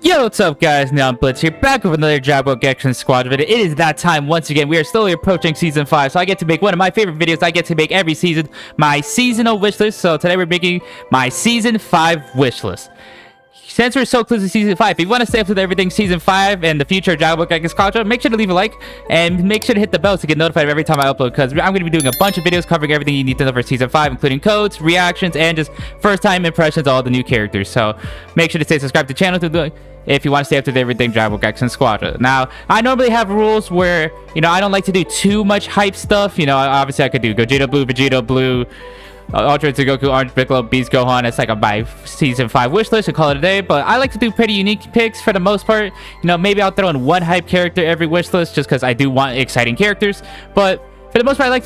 Yo, what's up guys, now I'm Blitz here, back with another Dragon Ball Gekishin Squadra video. It is that time once again. We are slowly approaching Season 5, so I get to make one of my favorite videos I get to make every season, my seasonal wish list. So today we're making my Season 5 wish list. Since we're so close to Season 5, if you want to stay up with everything Season 5 and the future of Dragon Ball Gekishin Squadra, make sure to leave a like and make sure to hit the bell to get notified every time I upload, because I'm going to be doing a bunch of videos covering everything you need to know for Season 5, including codes, reactions, and just first-time impressions of all the new characters. So make sure to stay subscribed to the channel if you want to stay up to everything Dragon Ball Gekishin Squadra. Now, I normally have rules where, I don't like to do too much hype stuff. Obviously I could do Gogeta Blue, Vegeta Blue, Ultra Goku, Orange Piccolo, Beast Gohan. It's like my Season 5 wish list and call it a day. But I like to do pretty unique picks for the most part. Maybe I'll throw in one hype character every wish list just because I do want exciting characters. But for the most part, I like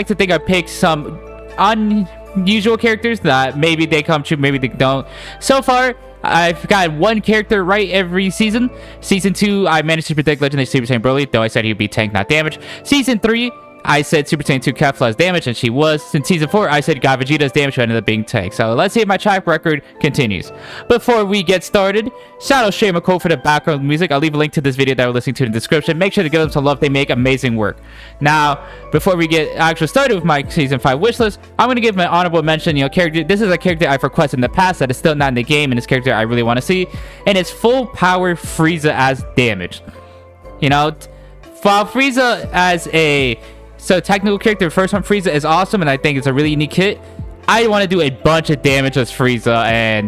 to think I pick some unusual characters that maybe they come true, maybe they don't. So far, I've got one character right every season. Season 2, I managed to predict Legendary Super Saiyan Broly, though I said he would be tank, not damage. Season 3, I said Super Saiyan 2 Kefla's damage, and she was. In Season 4, I said God Vegeta's damage, who ended up being tank. So let's see if my track record continues. Before we get started, shout out Shay McCall for the background music. I'll leave a link to this video that we're listening to in the description. Make sure to give them some love. They make amazing work. Now, before we get actually started with my Season 5 wish list, I'm going to give my honorable mention, character. This is a character I've requested in the past that is still not in the game, and this character I really want to see. And it's full power Frieza as damage. While Frieza as a technical character, the first one, Frieza, is awesome, and I think it's a really unique kit. I want to do a bunch of damage as Frieza, and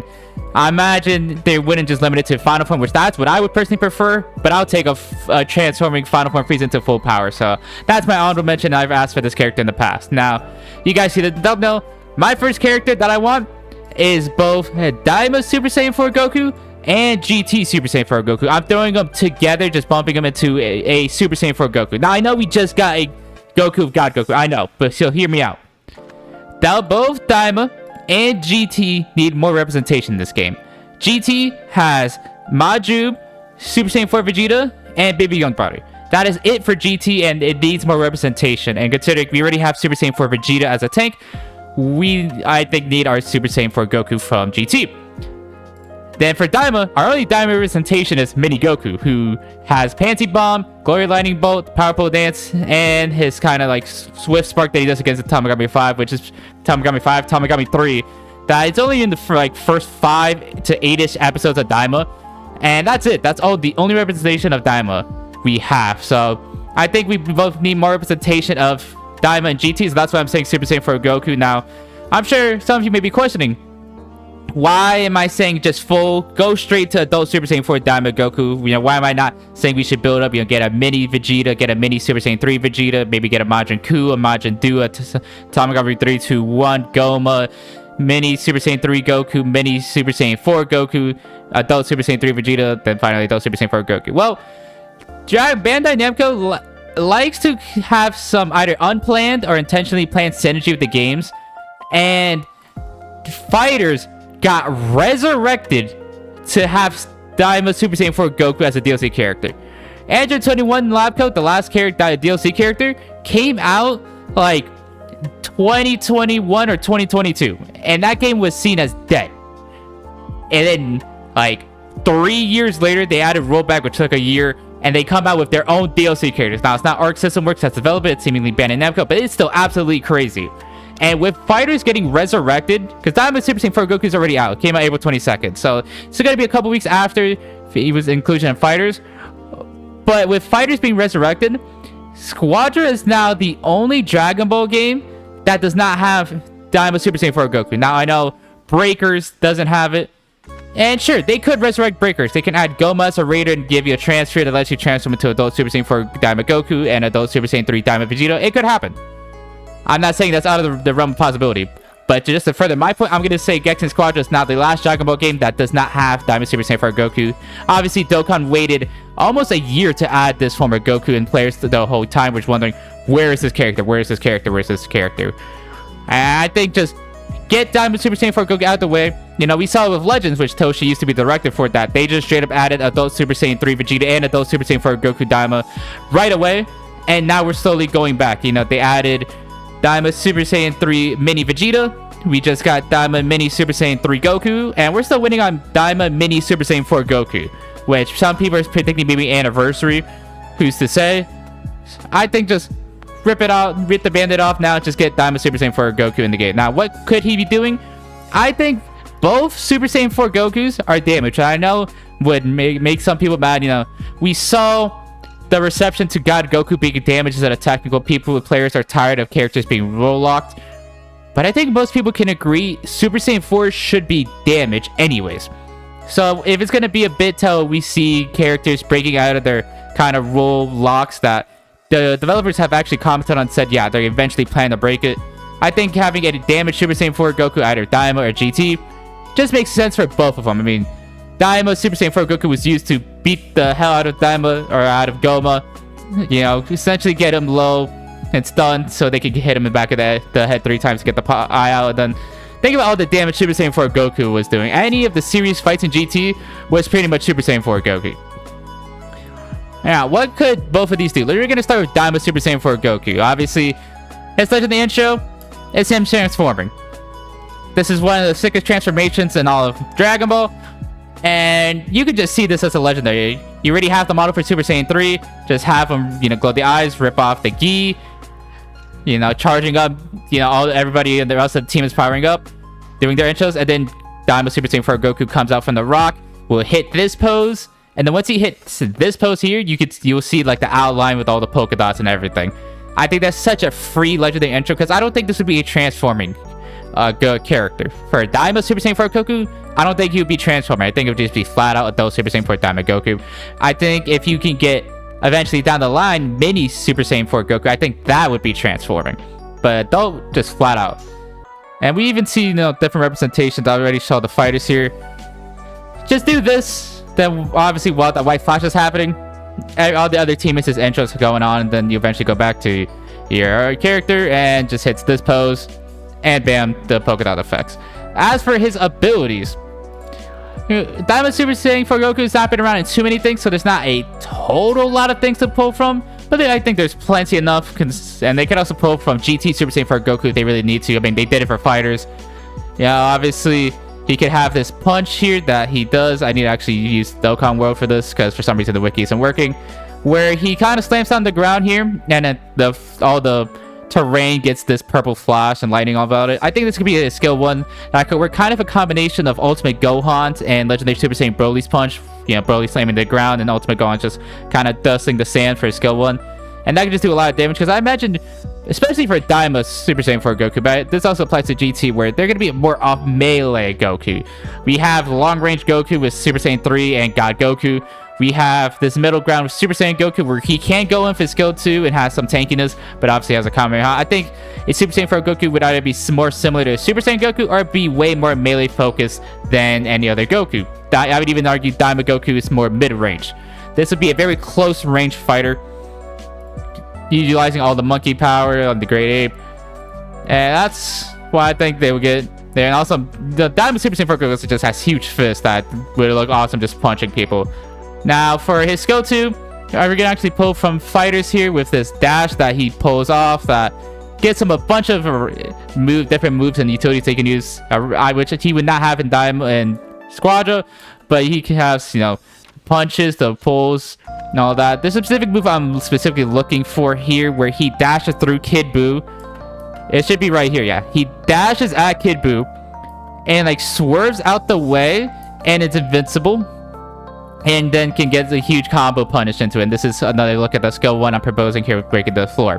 I imagine they wouldn't just limit it to final form, which that's what I would personally prefer, but I'll take a transforming final form Frieza into full power. So that's my honorable mention. I've asked for this character in the past. Now, you guys see the thumbnail. My first character that I want is both Daima Super Saiyan 4 Goku and GT Super Saiyan 4 Goku. I'm throwing them together, just bumping them into a Super Saiyan 4 Goku. Now, I know we just got a Goku of God Goku, I know, but still, hear me out. Both Daima and GT need more representation in this game. GT has Majub, Super Saiyan 4 Vegeta, and Baby Young Brother. That is it for GT, and it needs more representation. And considering we already have Super Saiyan 4 Vegeta as a tank, I think, need our Super Saiyan 4 Goku from GT. Then for Daima, our only Daima representation is Mini Goku, who has Pansy Bomb, Glory Lightning Bolt, Power Pole Dance, and his kind of like Swift Spark that he does against the Tamagami 5, which is Tamagami 5, Tamagami 3. That it's only in the first 5 to 8-ish episodes of Daima, and that's it. That's the only representation of Daima we have. So I think we both need more representation of Daima and GT, so that's why I'm saying Super Saiyan 4 Goku. Now, I'm sure some of you may be questioning, why am I saying just go straight to adult Super Saiyan 4 Daima Goku? Why am I not saying we should build up, get a mini Vegeta, get a mini Super Saiyan 3 Vegeta, maybe get a Majin Ku, a Majin Du, a Tamagami 321 Goma, mini Super Saiyan 3 Goku, mini Super Saiyan 4 Goku, adult Super Saiyan 3 Vegeta, then finally adult Super Saiyan 4 Goku. Well, Bandai Namco likes to have some either unplanned or intentionally planned synergy with the games, and fighters got resurrected to have Daima Super Saiyan 4 Goku as a DLC character. Android 21 Lab Coat, the last DLC character, came out like 2021 or 2022, and that game was seen as dead. And then 3 years later, they added rollback, which took a year, and they come out with their own DLC characters. Now, it's not Arc System Works that's developed it, it's seemingly Bandai Namco, but it's still absolutely crazy. And with fighters getting resurrected, because Daima Super Saiyan 4 Goku is already out. It came out April 22nd. So it's going to be a couple weeks after he was inclusion in fighters. But with fighters being resurrected, Squadra is now the only Dragon Ball game that does not have Daima Super Saiyan 4 Goku. Now, I know Breakers doesn't have it. And sure, they could resurrect Breakers. They can add Goma as a raider and give you a transfer that lets you transform into adult Super Saiyan 4 Daima Goku and adult Super Saiyan 3 Daima Vegeta. It could happen. I'm not saying that's out of the realm of possibility, but just to further my point, I'm going to say Gekishin Squadra is now the last Dragon Ball game that does not have Daima Super Saiyan 4 Goku. Obviously, Dokkan waited almost a year to add this form of Goku, and players the whole time were wondering, where is this character? Where is this character? Where is this character? And I think just get Daima Super Saiyan 4 Goku out of the way. We saw it with Legends, which Toshi used to be the director for that. They just straight up added adult Super Saiyan 3 Vegeta and adult Super Saiyan 4 Goku Daima right away, and now we're slowly going back. They added Daima Super Saiyan 3 Mini Vegeta, we just got Daima Mini Super Saiyan 3 Goku, and we're still waiting on Daima Mini Super Saiyan 4 Goku, which some people are predicting maybe anniversary. Who's to say? I think just rip it out, rip the band-aid off now, just get Daima Super Saiyan 4 Goku in the game. Now, what could he be doing? I think both Super Saiyan 4 Gokus are damaged. I know would make some people mad. You know, we saw the reception to God Goku being damaged at a technical. Players are tired of characters being roll-locked. But I think most people can agree Super Saiyan 4 should be damaged anyways. So if it's going to be a bit till we see characters breaking out of their kind of roll locks that the developers have actually commented on, said, yeah, they eventually plan to break it. I think having a damaged Super Saiyan 4 Goku, either Daima or GT, just makes sense for both of them. I mean, Daima Super Saiyan 4 Goku was used to beat the hell out of Daima, or out of Goma. You know, essentially get him low and stunned so they could hit him in the back of the head 3 times to get the eye out. And then think about all the damage Super Saiyan 4 Goku was doing. Any of the series fights in GT was pretty much Super Saiyan 4 Goku. Now, what could both of these do? We're going to start with Daima Super Saiyan 4 Goku. Obviously, as such in the intro, it's him transforming. This is one of the sickest transformations in all of Dragon Ball. And you could just see this as a legendary. You already have the model for Super Saiyan 3. Just have him, you know, glow the eyes, rip off the gi. You know, charging up, you know, everybody and the rest of the team is powering up, doing their intros. And then Daima Super Saiyan 4 Goku comes out from the rock, will hit this pose. And then once he hits this pose here, you'll see like the outline with all the polka dots and everything. I think that's such a free legendary intro because I don't think this would be a transforming character. For Daima Super Saiyan 4 Goku, I don't think he would be transforming. I think it would just be flat out adult Super Saiyan 4 Daima Goku. I think if you can get eventually down the line mini Super Saiyan 4 Goku, I think that would be transforming. But adult, just flat out. And we even see, you know, different representations. I already saw the fighters here. Just do this. Then obviously while the white flash is happening, all the other teammates' intros are going on, and then you eventually go back to your character and just hits this pose, and bam, the polka dot effects. As for his abilities, Daima Super Saiyan 4 Goku has not been around in too many things, so there's not a total lot of things to pull from, but I think there's plenty enough, and they can also pull from GT Super Saiyan 4 Goku if they really need to. I mean, they did it for fighters. Yeah, obviously he could have this punch here that he does. I need to actually use Dokkan World for this because for some reason the wiki isn't working. Where he kind of slams on the ground here, and then all the terrain gets this purple flash and lightning all about it. I think this could be a skill 1 that could work kind of a combination of Ultimate Gohan and Legendary Super Saiyan Broly's punch. You know, Broly slamming the ground and Ultimate Gohan just kind of dusting the sand for skill 1. And that could just do a lot of damage because I imagine, especially for Daima Super Saiyan 4 Goku, but this also applies to GT where they're going to be more off melee Goku. We have long range Goku with Super Saiyan 3 and God Goku. We have this middle ground with Super Saiyan Goku where he can go in for skill 2 and has some tankiness, but obviously has a Kamehameha. I think a Super Saiyan 4 Goku would either be more similar to a Super Saiyan Goku or be way more melee focused than any other Goku. I would even argue Daima Goku is more mid-range. This would be a very close range fighter, utilizing all the monkey power on the Great Ape. And that's why I think they would get there. And also, the Daima Super Saiyan 4 Goku just has huge fists that would look awesome just punching people. Now, for his skill 2, we're going to actually pull from fighters here with this dash that he pulls off that gets him a bunch of different moves and utilities they can use, which he would not have in Daima and Squadra, but he can have, you know, punches, the pulls, and all that. There's a specific move I'm specifically looking for here where he dashes through Kid Buu. It should be right here, yeah. He dashes at Kid Buu and like swerves out the way, and it's invincible. And then can get a huge combo punish into it. And this is another look at the skill 1 I'm proposing here with breaking the floor.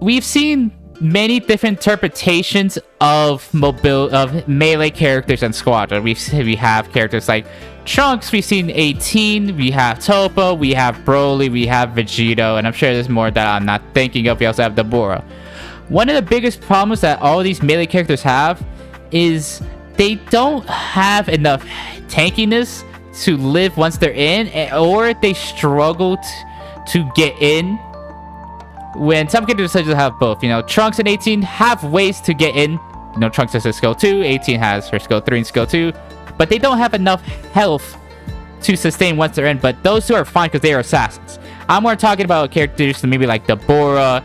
We've seen many different interpretations of melee characters in Squadra. We have characters like Trunks, we've seen 18, we have Topo, we have Broly, we have Vegito, and I'm sure there's more that I'm not thinking of. We also have Dabura. One of the biggest problems that all these melee characters have is they don't have enough tankiness to live once they're in, or they struggle to get in. When some characters such as have both, you know, Trunks and 18 have ways to get in. You know, Trunks has his skill 2, 18 has her skill 3 and skill 2, but they don't have enough health to sustain once they're in. But those two are fine because they are assassins. I'm more talking about characters maybe like Dabura,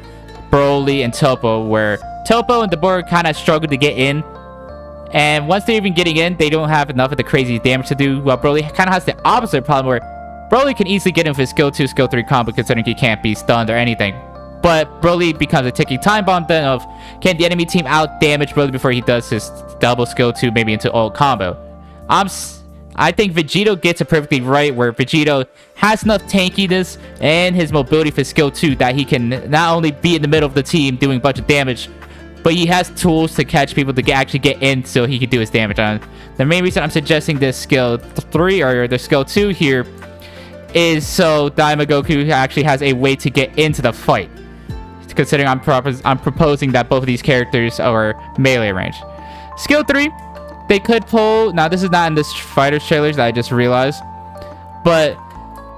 Broly, and Topo, where Topo and Deborah kind of struggle to get in. And once they're even getting in, they don't have enough of the crazy damage to do. Well, Broly kind of has the opposite problem where Broly can easily get in with his skill 2, skill 3 combo considering he can't be stunned or anything. But Broly becomes a ticking time bomb then of can the enemy team out damage Broly before he does his double skill 2 maybe into ult combo. I think Vegito gets it perfectly right where Vegito has enough tankiness and his mobility for skill 2 that he can not only be in the middle of the team doing a bunch of damage, but he has tools to catch people to actually get in so he can do his damage on. The main reason I'm suggesting this skill 3 or the skill 2 here is so Daima Goku actually has a way to get into the fight. Considering I'm proposing that both of these characters are melee range. Skill 3, they could pull. Now this is not in the Fighters trailers that I just realized, but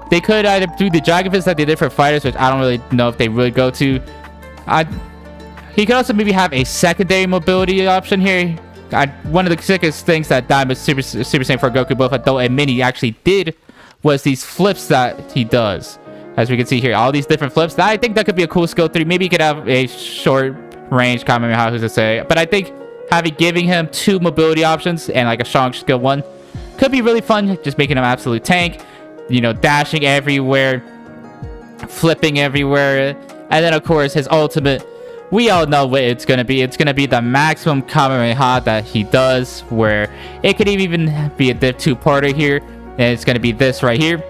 they could either do the Dragon Fist that they did for Fighters, which I don't really know if they really go to. He could also maybe have a secondary mobility option here. One of the sickest things that Daima Super Saiyan 4 Goku, both adult and mini, actually did was these flips that he does. As we can see here, all these different flips. I think that could be a cool skill 3. Maybe he could have a short range Kamehameha, who's to say. But I think giving him 2 mobility options and like a strong skill 1 could be really fun. Just making him absolute tank. You know, dashing everywhere, flipping everywhere. And then, of course, his ultimate. We all know what it's going to be. It's going to be the maximum Kamehameha that he does. Where it could even be a div 2-parter here. And it's going to be this right here.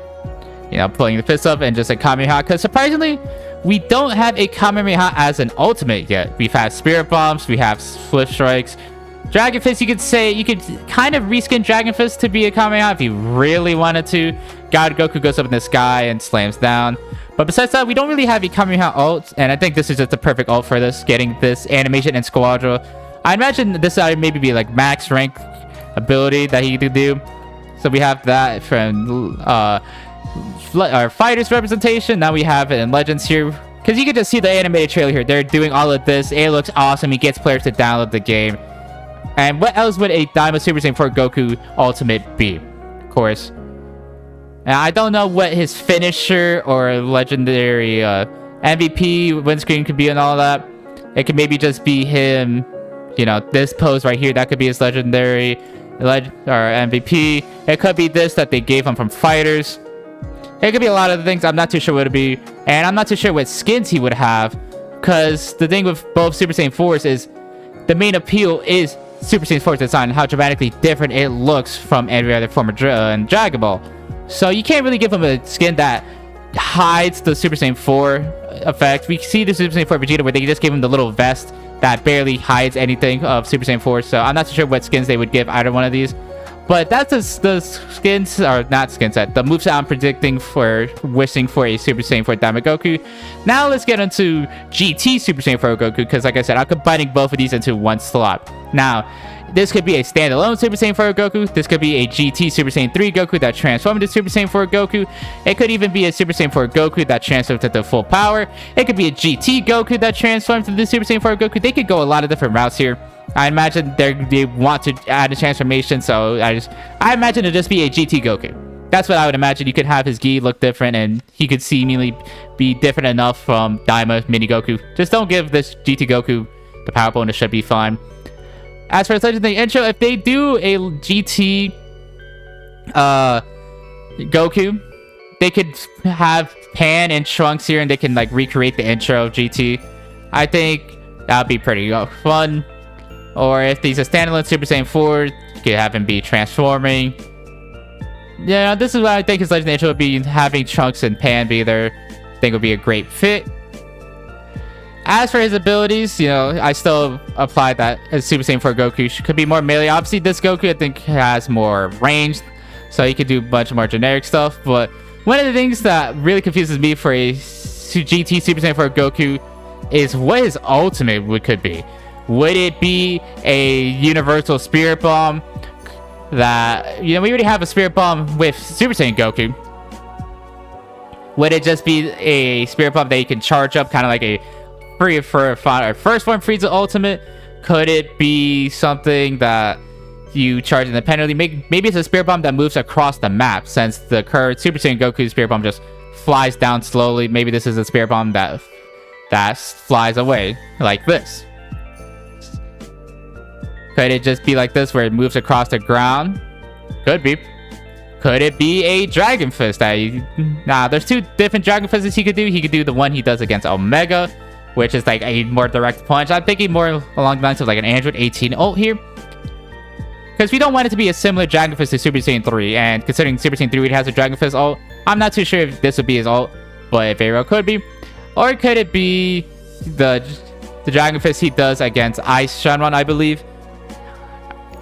You know, pulling the fist up and just a Kamehameha. Because surprisingly, we don't have a Kamehameha as an ultimate yet. We've had Spirit Bombs, we have Flip Strikes. Dragon Fist, you could say, you could kind of reskin Dragon Fist to be a Kamehameha if you really wanted to. God Goku goes up in the sky and slams down. But besides that, we don't really have a Kamehameha ult. And I think this is just the perfect ult for this, getting this animation in Squadra. I imagine this would maybe be like max rank ability that he could do. So we have that from our Fighters representation. Now we have it in Legends here, because you can just see the animated trailer here. They're doing all of this. It looks awesome. He gets players to download the game. And what else would a Daima Super Saiyan 4 Goku Ultimate be? Of course. Now, I don't know what his finisher or legendary MVP win screen could be and all that. It could maybe just be him, you know, this pose right here. That could be his legendary or MVP. It could be this that they gave him from Fighters. It could be a lot of things. I'm not too sure what it would be. And I'm not too sure what skins he would have. Because the thing with both Super Saiyan 4s is the main appeal is Super Saiyan 4's design and how dramatically different it looks from every other form of Dragon Ball. So you can't really give him a skin that hides the Super Saiyan 4 effect. We see the Super Saiyan 4 Vegeta where they just gave him the little vest that barely hides anything of Super Saiyan 4. So I'm not too sure what skins they would give either one of these. But that's the skins, or not skin set, the moveset I'm predicting for wishing for a Super Saiyan 4 Daima Goku. Now let's get into GT Super Saiyan 4 Goku, because like I said, I'm combining both of these into one slot. Now, this could be a standalone Super Saiyan 4 Goku. This could be a GT Super Saiyan 3 Goku that transformed into Super Saiyan 4 Goku. It could even be a Super Saiyan 4 Goku that transformed to the full power. It could be a GT Goku that transformed to the Super Saiyan 4 Goku. They could go a lot of different routes here. I imagine they want to add a transformation, so I imagine it'd just be a GT Goku. That's what I would imagine. You could have his gi look different, and he could seemingly be different enough from Daima Mini Goku. Just don't give this GT Goku the power bone. It should be fine. As for its legendary intro, if they do a GT Goku, they could have Pan and Trunks here, and they can like recreate the intro of GT. I think that'd be pretty fun. Or if he's a standalone Super Saiyan 4, you could have him be transforming. Yeah, this is what I think his legendary intro would be. Having Trunks and Pan be there, I think would be a great fit. As for his abilities, you know, I still apply that as Super Saiyan 4 Goku could be more melee. Obviously, this Goku, I think, has more range, so he could do a bunch more generic stuff. But one of the things that really confuses me for a GT Super Saiyan 4 Goku is what his ultimate could be. Would it be a universal Spirit Bomb that, you know, we already have a Spirit Bomb with Super Saiyan Goku. Would it just be a Spirit Bomb that you can charge up, kind of like a first form Frieza ultimate? Could it be something that you charge independently? Maybe it's a Spirit Bomb that moves across the map, since the current Super Saiyan Goku Spirit Bomb just flies down slowly. Maybe this is a Spirit Bomb that flies away like this. Could it just be like this where it moves across the ground? Could be. Could it be a Dragon Fist? Nah, there's two different Dragon Fists he could do. He could do the one he does against Omega, which is like a more direct punch. I'm thinking more along the lines of like an Android 18 ult here. Because we don't want it to be a similar Dragon Fist to Super Saiyan 3. And considering Super Saiyan 3 has a Dragon Fist ult, I'm not too sure if this would be his ult. But it very well could be. Or could it be the Dragon Fist he does against Ice Shenron, I believe.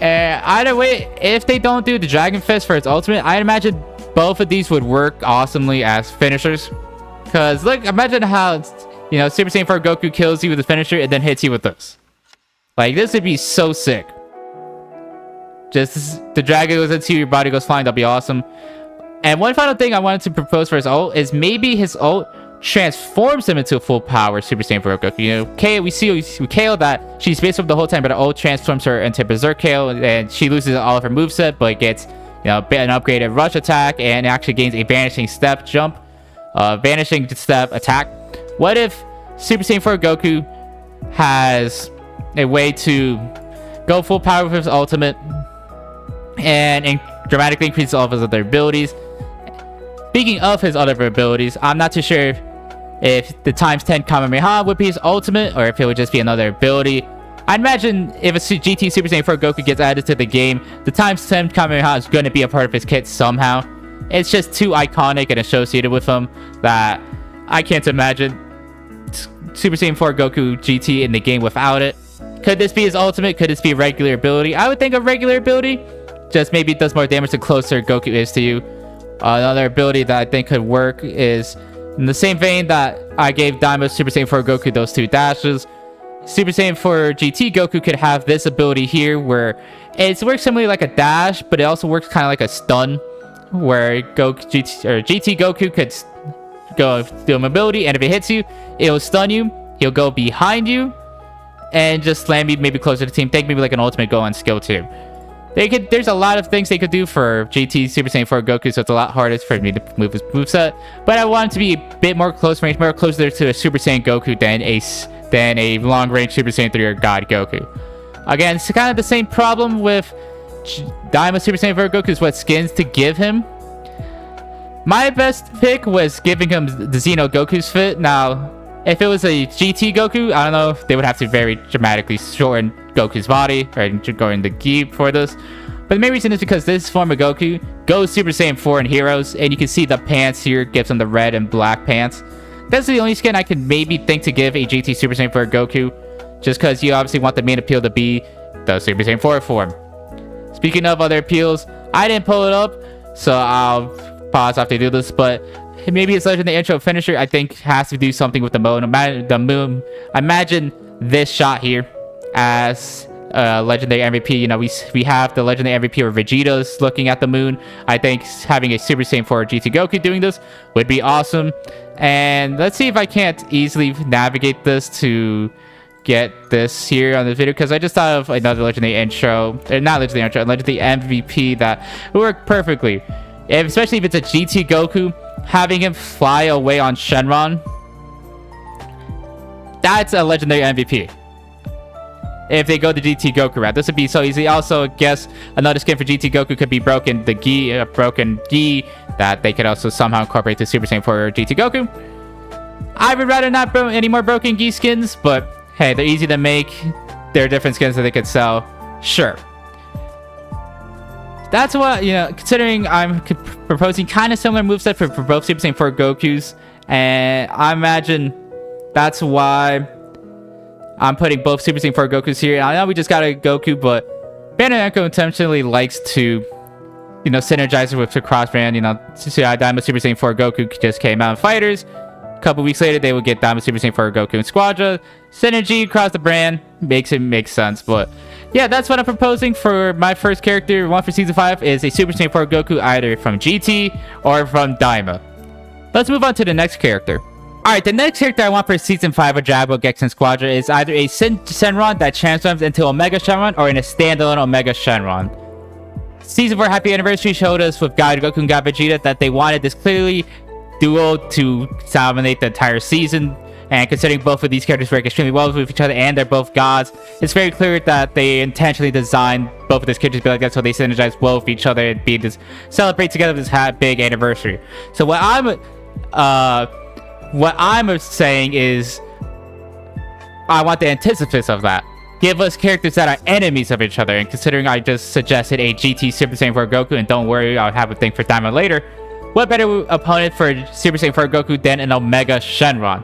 Either way, if they don't do the Dragon Fist for its ultimate, I imagine both of these would work awesomely as finishers. Because look, imagine how, you know, Super Saiyan 4 Goku kills you with the finisher and then hits you with this. Like, this would be so sick. Just the dragon goes into you, your body goes flying, that'll be awesome. And one final thing I wanted to propose for his ult is maybe his ult transforms him into a full power Super Saiyan 4 Goku. You know, we see KO that she's based up the whole time, but the ult transforms her into Berserk KO, and she loses all of her moveset, but gets, you know, an upgraded rush attack and actually gains a vanishing step jump, vanishing step attack. What if Super Saiyan 4 Goku has a way to go full power with his ultimate and dramatically increase all of his other abilities? Speaking of his other abilities, I'm not too sure if the times 10 Kamehameha would be his ultimate, or if it would just be another ability. I'd imagine if a GT Super Saiyan 4 Goku gets added to the game, the times 10 Kamehameha is going to be a part of his kit somehow. It's just too iconic and associated with him that I can't imagine Super Saiyan 4 Goku GT in the game without it. Could this be his ultimate? Could this be a regular ability? I would think a regular ability. Just maybe it does more damage the closer Goku is to you. Another ability that I think could work is in the same vein that I gave Daima Super Saiyan 4 Goku those two dashes. Super Saiyan 4 GT Goku could have this ability here where it works similarly like a dash, but it also works kind of like a stun, where GT Goku could go do a mobility, and if it hits you, it'll stun you. He'll go behind you and just slam you maybe closer to the team. Think maybe like an ultimate go on skill 2. There's a lot of things they could do for GT Super Saiyan 4 Goku, so it's a lot harder for me to move his moveset. But I want it to be a bit more close range, more closer to a Super Saiyan Goku than a long range Super Saiyan 3 or God Goku. Again, it's kind of the same problem with Daima Super Saiyan 4 Goku, is what skins to give him. My best pick was giving him the Xeno Goku's fit. Now, if it was a GT Goku, I don't know if they would have to very dramatically shorten Goku's body or go in the gi for this. But the main reason is because this form of Goku goes Super Saiyan 4 in Heroes, and you can see the pants here gives him the red and black pants. That's the only skin I could maybe think to give a GT Super Saiyan 4 Goku, just because you obviously want the main appeal to be the Super Saiyan 4 form. Speaking of other appeals, I didn't pull it up, so I'll pause after I do this, but maybe his legendary intro finisher, I think, has to do something with the moon. Imagine this shot here as legendary MVP. You know, we have the legendary MVP where Vegeta's looking at the moon. I think having a Super Saiyan 4 GT Goku doing this would be awesome. And let's see if I can't easily navigate this to get this here on the video, because I just thought of another legendary intro, not legendary intro, legendary MVP that would work perfectly. Especially if it's a GT Goku, having him fly away on Shenron, that's a legendary MVP. If they go the GT Goku route, this would be so easy. Also, I guess another skin for GT Goku could be broken gi that they could also somehow incorporate to Super Saiyan 4 GT Goku. I would rather not any more broken gi skins, but hey, they're easy to make. They're different skins that they could sell. Sure. That's what, you know, considering I'm proposing kind of similar moveset for both Super Saiyan 4 Gokus, and I imagine that's why I'm putting both Super Saiyan 4 Gokus here. I know we just got a Goku, but Bandai Namco intentionally likes to, you know, synergize it with the cross-brand. You know, Daima Super Saiyan 4 Goku just came out in Fighters. A couple weeks later, they would get Daima Super Saiyan 4 Goku in Squadra. Synergy across the brand makes sense, but yeah, that's what I'm proposing for my first character. One for Season 5 is a Super Saiyan 4 Goku, either from GT or from Daima. Let's move on to the next character. Alright, the next character I want for Season 5 of Dragon Ball Gekishin Squadra is either a Shenron that transforms into Omega Shenron, or in a standalone Omega Shenron. Season 4 Happy Anniversary showed us with God Goku and God Vegeta that they wanted this clearly duo to dominate the entire season, And considering both of these characters work extremely well with each other and they're both gods, it's very clear that they intentionally designed both of these characters to be like that so they synergize well with each other and be this celebrate together this big anniversary. So what I'm saying is I want the antithesis of that. Give us characters that are enemies of each other, and considering I just suggested a GT Super Saiyan 4 Goku, and don't worry, I'll have a thing for Diamond later, what better opponent for Super Saiyan 4 Goku than an Omega Shenron?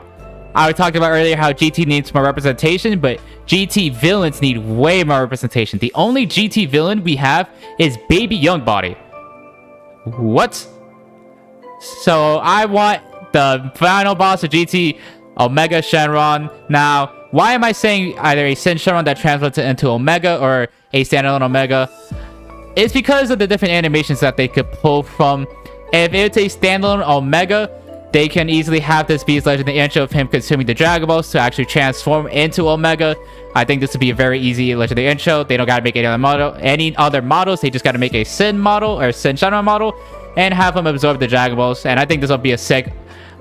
I talked about earlier how GT needs more representation, but GT villains need way more representation. The only GT villain we have is Baby Youngbody. What? So I want the final boss of GT, Omega Shenron. Now, why am I saying either a Sin Shenron that translates into Omega or a standalone Omega? It's because of the different animations that they could pull from. If it's a standalone Omega, they can easily have this be his legendary intro of him consuming the Dragon Balls to actually transform into Omega. I think this would be a very easy legendary intro. They don't gotta make any other models. They just gotta make a Sin model or Sin Shenron model and have him absorb the Dragon Balls. And I think this will be a sick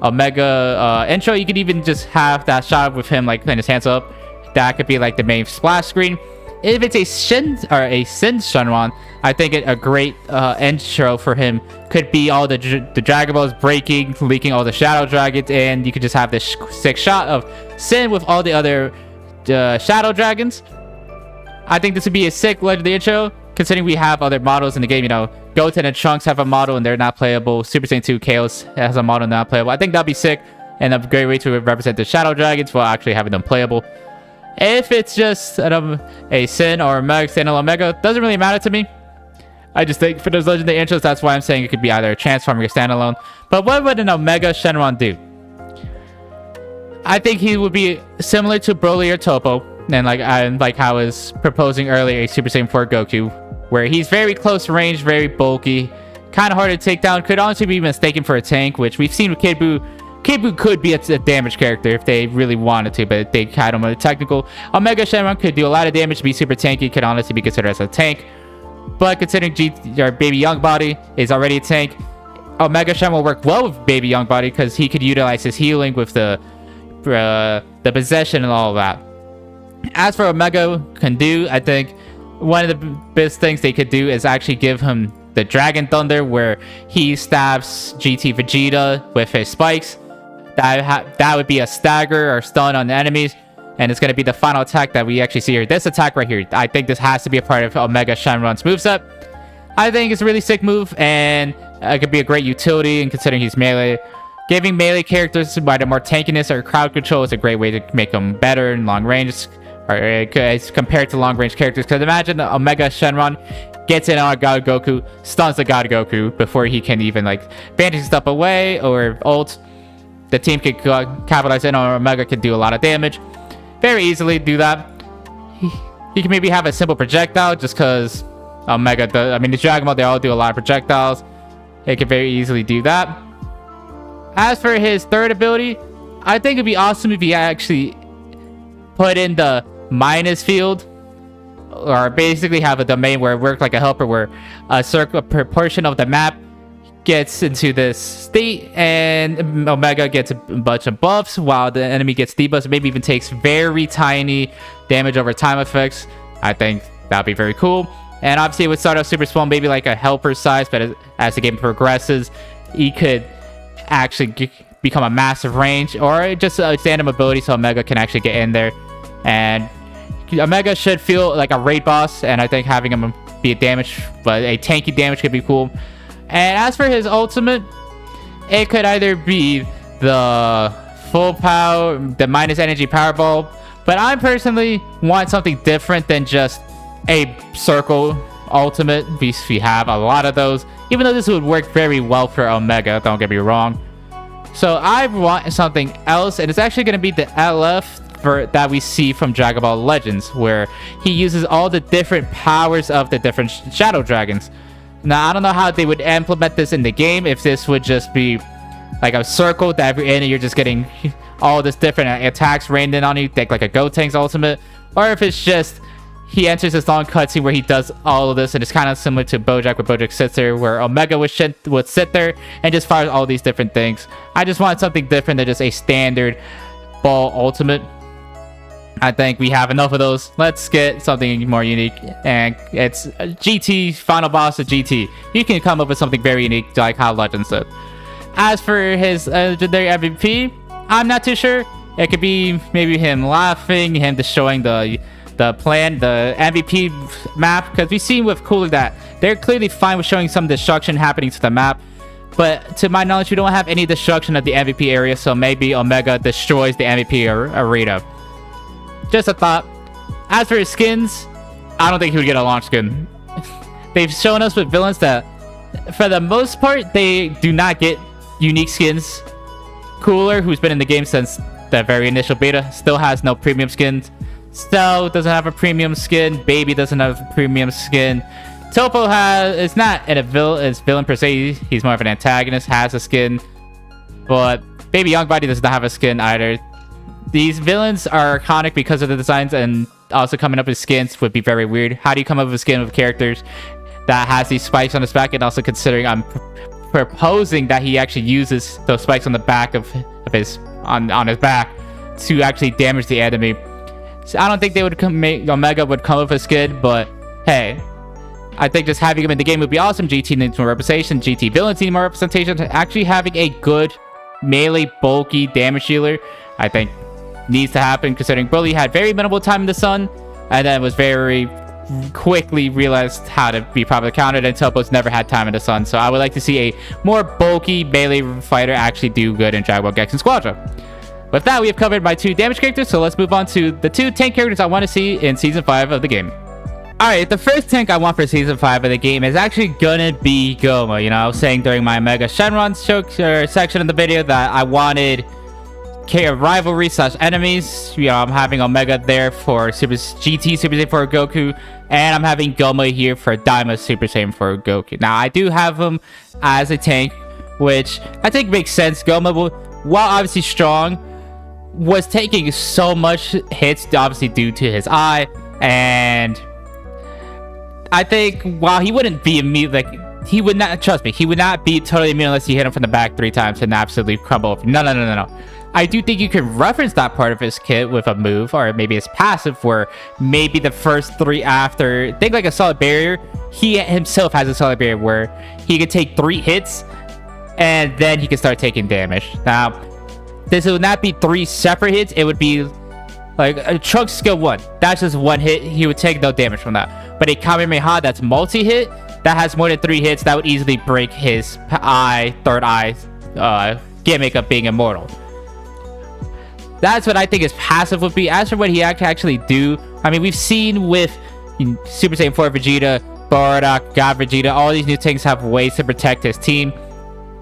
Omega intro. You could even just have that shot with him like putting his hands up. That could be like the main splash screen. If it's a Sin Shenron, I think a great intro for him could be all the Dragon Balls breaking, leaking all the Shadow Dragons, and you could just have this sick shot of Sin with all the other Shadow Dragons. I think this would be a sick legendary intro, considering we have other models in the game. You know, Goten and Trunks have a model and they're not playable. Super Saiyan 2 Chaos has a model and not playable. I think that'd be sick and a great way to represent the Shadow Dragons while actually having them playable. If it's just a Sin or Omega, standalone Omega, doesn't really matter to me. I just think for those legendary intros, that's why I'm saying it could be either a Transformer or standalone. But what would an Omega Shenron do? I think he would be similar to Broly or Toppo, and like how I was proposing earlier, a Super Saiyan 4 Goku, where he's very close range, very bulky, kind of hard to take down, could honestly be mistaken for a tank, which we've seen with Kid Buu. Kid Buu could be a damage character if they really wanted to, but they had him on a technical. Omega Shenron could do a lot of damage, be super tanky, could honestly be considered as a tank. But considering Baby Youngbody is already a tank, Omega Shenron will work well with Baby Youngbody because he could utilize his healing with the possession and all of that. As for Omega can do, I think one of the best things they could do is actually give him the Dragon Thunder, where he stabs GT Vegeta with his spikes. That would be a stagger or stun on the enemies, and it's going to be the final attack that we actually see here. This attack right here, I think this has to be a part of Omega Shenron's moveset. I think it's a really sick move, and it could be a great utility, and considering he's melee, giving melee characters either more tankiness or crowd control is a great way to make them better in long range, or as compared to long range characters. Because imagine Omega Shenron gets in on God Goku, stuns the God Goku before he can even bandage stuff away or ult. The team could capitalize in on Omega, could do a lot of damage. Very easily do that. He can maybe have a simple projectile just because Omega does. I mean, the Dragon Ball, they all do a lot of projectiles. It could very easily do that. As for his third ability, I think it'd be awesome if he actually put in the minus field, or basically have a domain where it worked like a helper, where a portion of the map gets into this state and Omega gets a bunch of buffs while the enemy gets debuffs, maybe even takes very tiny damage over time effects. I think that'd be very cool. And obviously it would start off super small, maybe like a helper size, but as the game progresses, he could actually become a massive range, or just a stand-up ability so Omega can actually get in there. And Omega should feel like a raid boss, and I think having him be a damage, but a tanky damage could be cool. And as for his ultimate, it could either be the full power, the minus energy Powerball, but I personally want something different than just a circle ultimate. We have a lot of those, even though this would work very well for Omega, don't get me wrong. So I want something else, and it's actually going to be the LF that we see from Dragon Ball Legends, where he uses all the different powers of the different Shadow Dragons. Now, I don't know how they would implement this in the game, if this would just be like a circle that every end you're just getting all this different attacks rained in on you, like a Gotenks ultimate, or if it's just he enters this long cutscene where he does all of this, and it's kind of similar to Bojack, where Bojack sits there, where Omega would sit there and just fires all these different things. I just want something different than just a standard Ball Ultimate. I think we have enough of those. Let's get something more unique, and it's GT, final boss of GT. You can come up with something very unique like how Legends did. As for his legendary MVP, I'm not too sure. It could be maybe him laughing, him destroying the plan, the MVP map, because we've seen with Cooler that they're clearly fine with showing some destruction happening to the map. But to my knowledge, we don't have any destruction of the MVP area, so maybe Omega destroys the MVP arena. Just a thought. As for his skins, I don't think he would get a launch skin. They've shown us with villains that, for the most part, they do not get unique skins. Cooler, who's been in the game since the very initial beta, still has no premium skins. Stell doesn't have a premium skin. Baby doesn't have a premium skin. Topo is not a villain per se. He's more of an antagonist, has a skin. But Baby Youngbody does not have a skin either. These villains are iconic because of the designs, and also coming up with skins would be very weird. How do you come up with a skin of characters that has these spikes on his back, and also considering I'm proposing that he actually uses those spikes on the back of his on his back to actually damage the enemy. So I don't think they would Omega would come up with a skin, but hey, I think just having him in the game would be awesome. GT needs more representation. GT villains need more representation. Actually having a good melee bulky damage dealer, I think, needs to happen, considering Broly had very minimal time in the sun, and then was very quickly realized how to be properly countered, and Topo's never had time in the sun. So I would like to see a more bulky melee fighter actually do good in Dragon Ball Gekishin Squadra. With that, we have covered my 2 damage characters, so let's move on to the 2 tank characters I want to see in Season 5 of the game. Alright, the first tank I want for Season 5 of the game is actually gonna be Goma. You know, I was saying during my Mega Shenron section of the video that I wanted rivalry / enemies. You know, I'm having Omega there for GT Super Saiyan 4 Goku, and I'm having Goma here for Daima Super Saiyan 4 Goku. Now, I do have him as a tank, which I think makes sense. Goma, while obviously strong, was taking so much hits, obviously due to his eye, and I think while he wouldn't be immune, like, he would not, trust me, he would not be totally immune unless you hit him from the back 3 times and absolutely crumble over. No. I do think you can reference that part of his kit with a move, or maybe his passive, where maybe the first 3 after, think like a solid barrier, he himself has a solid barrier where he could take 3 hits and then he can start taking damage. Now, this would not be 3 separate hits, it would be like a Trunks skill 1. That's just 1 hit, he would take no damage from that. But a Kamehameha that's multi-hit, that has more than 3 hits, that would easily break his third eye gimmick of being immortal. That's what I think his passive would be. As for what he can actually do, I mean, we've seen with Super Saiyan 4 Vegeta, Bardock, God Vegeta, all these new tanks have ways to protect his team.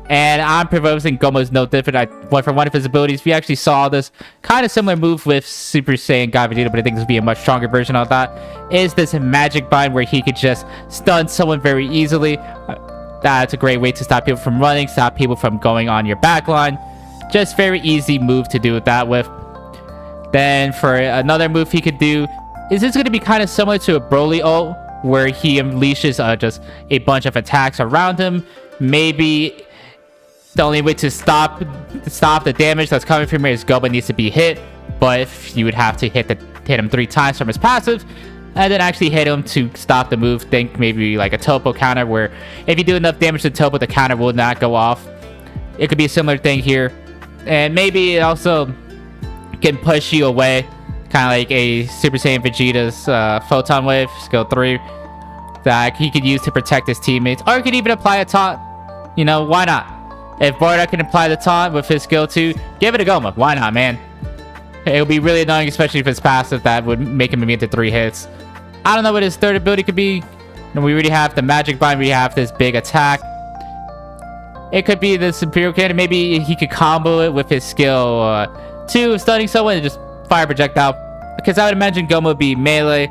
And I'm proposing Goma's no different. For one of his abilities, we actually saw this kind of similar move with Super Saiyan God Vegeta, but I think this would be a much stronger version of that. Is this magic bind where he could just stun someone very easily. That's a great way to stop people from running, stop people from going on your backline. Just very easy move to do that with. Then for another move he could do, is this going to be kind of similar to a Broly ult, where he unleashes just a bunch of attacks around him. Maybe the only way to stop the damage that's coming from here is Goma needs to be hit, but if you would have to hit him 3 times from his passive, and then actually hit him to stop the move. Think maybe like a Topo counter, where if you do enough damage to Topo, the counter will not go off. It could be a similar thing here. And maybe it also can push you away, kind of like a Super Saiyan Vegeta's Photon Wave, skill 3, that he could use to protect his teammates. Or he could even apply a taunt. You know, why not? If Bardock can apply the taunt with his skill 2, give it a Goma. Why not, man? It would be really annoying, especially if it's passive that would make him immune to 3 hits. I don't know what his third ability could be. And we already have the Magic Bind, we have this big attack. It could be this Imperial Cannon. Maybe he could combo it with his skill 2 of stunning someone and just fire projectile. Because I would imagine Goma would be melee.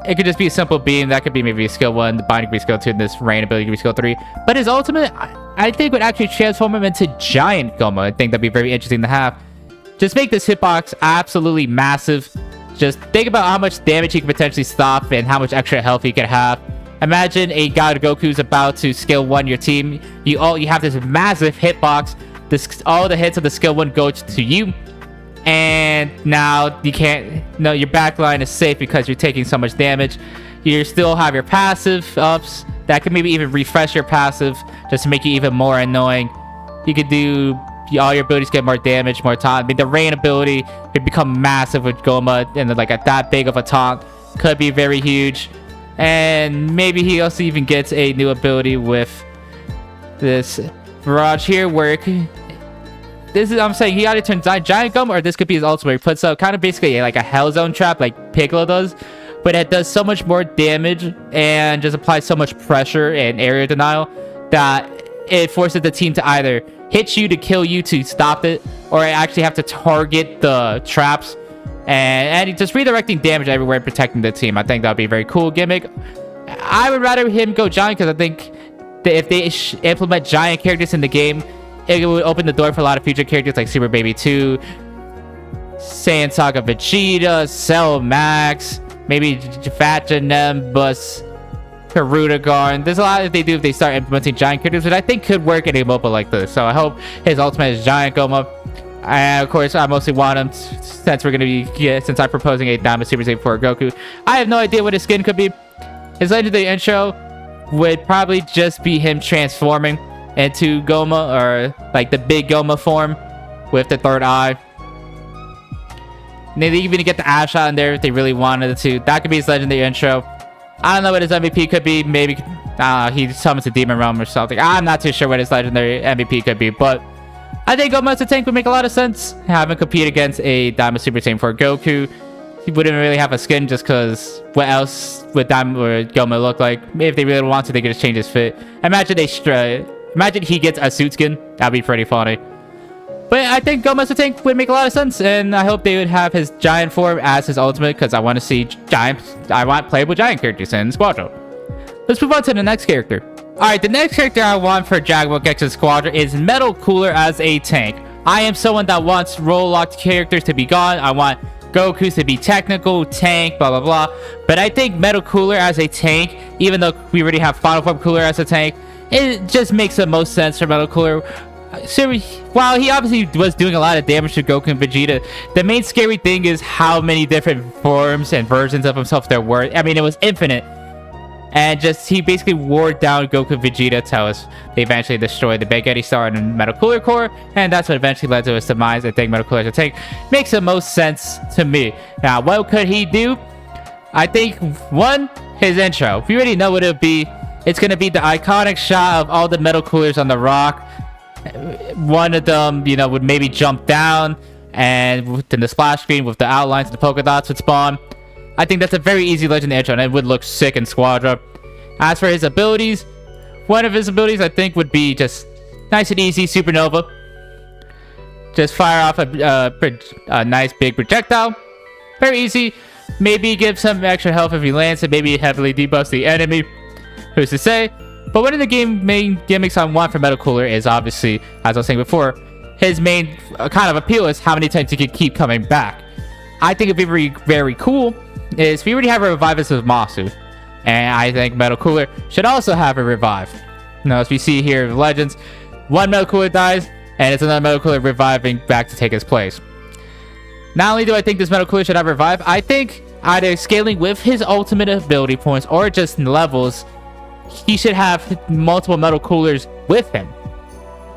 It could just be a simple beam. That could be maybe a skill 1. The binding could be skill 2. And this rain ability could be skill 3. But his ultimate, I think, would actually transform him into Giant Goma. I think that'd be very interesting to have. Just make this hitbox absolutely massive. Just think about how much damage he could potentially stop and how much extra health he could have. Imagine a God Goku's about to skill 1 your team. You have this massive hitbox all the hits of the skill 1 go to you. And now you can't, no, your backline is safe because you're taking so much damage. You still have your passive ups that can maybe even refresh your passive just to make you even more annoying. You could do all your abilities get more damage, more taunt. I mean, the rain ability could become massive with Goma, and like that big of a taunt could be very huge. And maybe he also even gets a new ability with this barrage here, where I'm saying he either turns Giant Gum, or this could be his ultimate. He puts up kind of basically like a Hell Zone trap like Piccolo does, but it does so much more damage and just applies so much pressure and area denial that it forces the team to either hit you to kill you to stop it, or actually have to target the traps and just redirecting damage everywhere and protecting the team. I think that would be a very cool gimmick. I would rather him go Giant, because I think that if they implement Giant characters in the game, it would open the door for a lot of future characters like Super Baby 2, Saiyan Saga Vegeta, Cell Max, maybe Fat Nimbus, Karudagarn. There's a lot that they do if they start implementing Giant characters, which I think could work in a mobile like this. So I hope his ultimate is Giant Goma. And of course, I mostly want him since we're going to be, since I'm proposing a Diamond Super Saiyan 4 Goku. I have no idea what his skin could be. His legendary intro would probably just be him transforming into Goma, or like the big Goma form with the third eye. Maybe even get the Ash out in there if they really wanted to. That could be his legendary intro. I don't know what his MVP could be. Maybe he summons a Demon Realm or something. I'm not too sure what his legendary MVP could be, but I think Goma as a tank would make a lot of sense. Have him compete against a Diamond Super Saiyan for Goku. He wouldn't really have a skin, just because what else would Diamond or Goma look like? Maybe if they really want to, they could just change his fit. Imagine he gets a suit skin. That'd be pretty funny. But I think Goma as a tank would make a lot of sense, and I hope they would have his Giant form as his ultimate, because I want to see I want playable Giant characters in Squadra. Let's move on to the next character. Alright, the next character I want for Dragon Ball Gekishin Squadra is Metal Cooler as a tank. I am someone that wants role-locked characters to be gone. I want Goku to be technical, tank, blah blah blah. But I think Metal Cooler as a tank, even though we already have Final Form Cooler as a tank, it just makes the most sense for Metal Cooler. So while he obviously was doing a lot of damage to Goku and Vegeta, the main scary thing is how many different forms and versions of himself there were. I mean, it was infinite. And just, he basically wore down Goku and Vegeta till they eventually destroyed the Big Eddie Star and Metal Cooler Core, and that's what eventually led to his demise. I think Metal Cooler as a tank makes the most sense to me. Now, what could he do? I think, one, his intro. We already know what it would be. It's going to be the iconic shot of all the Metal Coolers on the rock. One of them, you know, would maybe jump down, and within the splash screen with the outlines and the polka dots would spawn. I think that's a very easy legend intro, and it would look sick in Squadra. As for his abilities, one of his abilities I think would be just nice and easy Supernova. Just fire off a nice big projectile. Very easy. Maybe give some extra health if he lands it. Maybe heavily debuffs the enemy. Who's to say? But one of the main gimmicks I want for Metal Cooler is obviously, as I was saying before, his main kind of appeal is how many times he can keep coming back. I think it'd be very, very cool is we already have a Revivus of Masu. And I think Metal Cooler should also have a revive. Now, as we see here in Legends, one Metal Cooler dies, and it's another Metal Cooler reviving back to take his place. Not only do I think this Metal Cooler should have revive, I think either scaling with his ultimate ability points or just levels, he should have multiple Metal Coolers with him.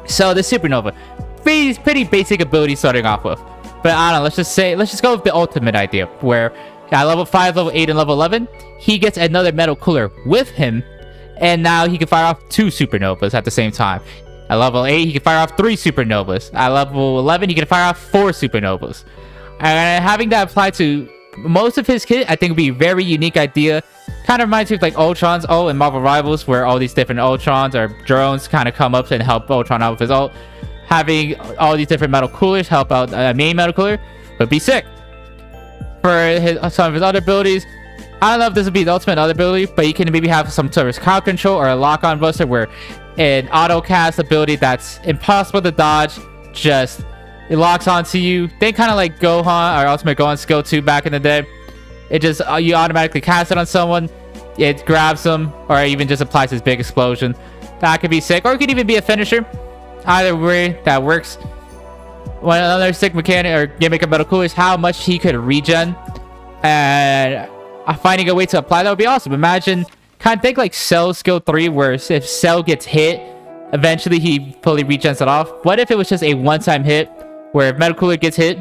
So the Supernova, pretty basic ability starting off with. But I don't know, let's just go with the ultimate idea, where at level 5, level 8, and level 11, he gets another Metal Cooler with him, and now he can fire off 2 Supernovas at the same time. At level 8, he can fire off 3 Supernovas. At level 11, he can fire off 4 Supernovas. And having that apply to most of his kit, I think would be a very unique idea. Kind of reminds me of like Ultron's ult in Marvel Rivals, where all these different Ultrons or drones kind of come up and help Ultron out with his ult. Having all these different Metal Coolers help out a main Metal Cooler would be sick. For some of his other abilities, I don't know if this would be the ultimate other ability, but you can maybe have some sort of crowd control or a lock-on buster, where an auto-cast ability that's impossible to dodge, just it locks onto you. They kind of like Gohan or Ultimate Gohan Skill 2 back in the day. It just, you automatically cast it on someone, it grabs them, or even just applies this big explosion. That could be sick, or it could even be a finisher. Either way, that works. One another sick mechanic or gimmick of Metal Cooler is how much he could regen, and finding a way to apply that would be awesome. Imagine, kind of think like Cell skill 3, where if Cell gets hit, eventually he fully regens it off. What if it was just a one-time hit, where if Metal Cooler gets hit,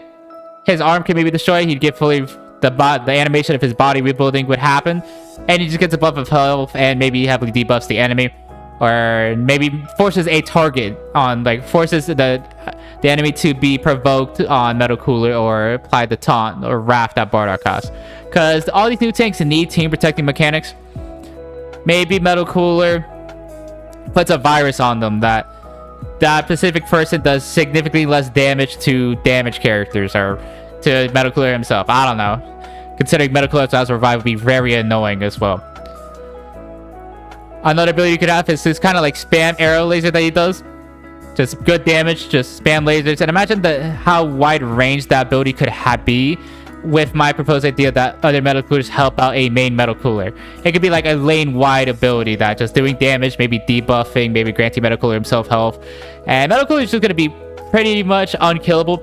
his arm can maybe destroy, he'd get fully the animation of his body rebuilding would happen, and he just gets a buff of health and maybe heavily debuffs the enemy, or maybe forces a target on, like, forces the enemy to be provoked on Metal Cooler, or apply the taunt or raft that Bardock has. Because all these new tanks need team protecting mechanics. Maybe Metal Cooler puts a virus on them that specific person does significantly less damage to damaged characters, or to Metal Cooler himself. I don't know. Considering Metal Cooler as a revive would be very annoying as well. Another ability you could have is this kind of like spam arrow laser that he does. Just good damage, just spam lasers. And imagine how wide range that ability could be with my proposed idea that other Metal Coolers help out a main Metal Cooler. It could be like a lane-wide ability that just doing damage, maybe debuffing, maybe granting Metal Cooler himself health. And Metal Cooler is just going to be pretty much unkillable,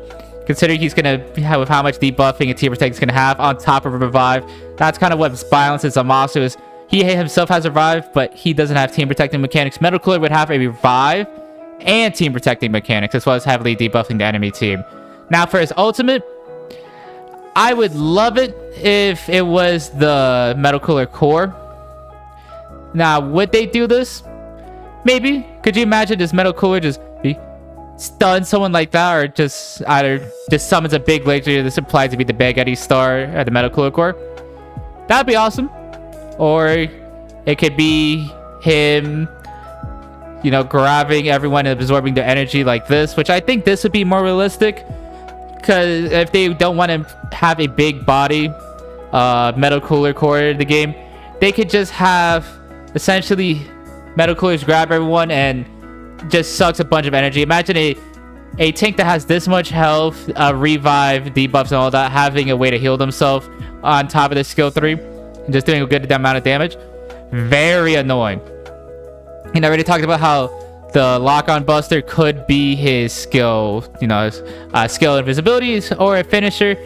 considering he's going to have with how much debuffing and team protect is going to have on top of a revive. That's kind of what balances Zamasu is. He himself has a revive, but he doesn't have team protecting mechanics. Metal Cooler would have a revive and team protecting mechanics, as well as heavily debuffing the enemy team. Now for his ultimate, I would love it if it was the Metal Cooler core. Now, would they do this? Maybe. Could you imagine this Metal Cooler just stun someone like that, or just either just summons a big laser that's implied to be the Big Eddie Star at the Metal Cooler core? That'd be awesome. Or it could be him, you know, grabbing everyone and absorbing their energy like this, which I think this would be more realistic. Because if they don't want to have a big body Metal Cooler core in the game, they could just have essentially Metal Coolers grab everyone and just sucks a bunch of energy. Imagine a tank that has this much health, revive, debuffs, and all that, having a way to heal themselves on top of the skill 3 and just doing a good amount of damage. Very annoying. And I already talked about how the lock-on buster could be his skill, you know, skill invisibility or a finisher.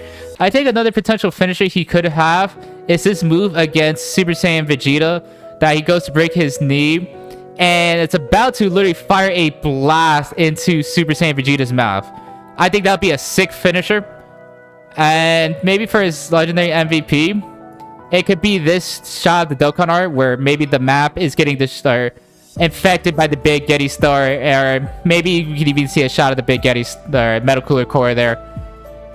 I think another potential finisher he could have is this move against Super Saiyan Vegeta, that he goes to break his knee, and it's about to literally fire a blast into Super Saiyan Vegeta's mouth. I think that would be a sick finisher. And maybe for his legendary MVP, it could be this shot of the Dokkan art, where maybe the map is getting infected by the Big Yeti Star, or maybe you can even see a shot of the Big Yeti Metal Cooler core there.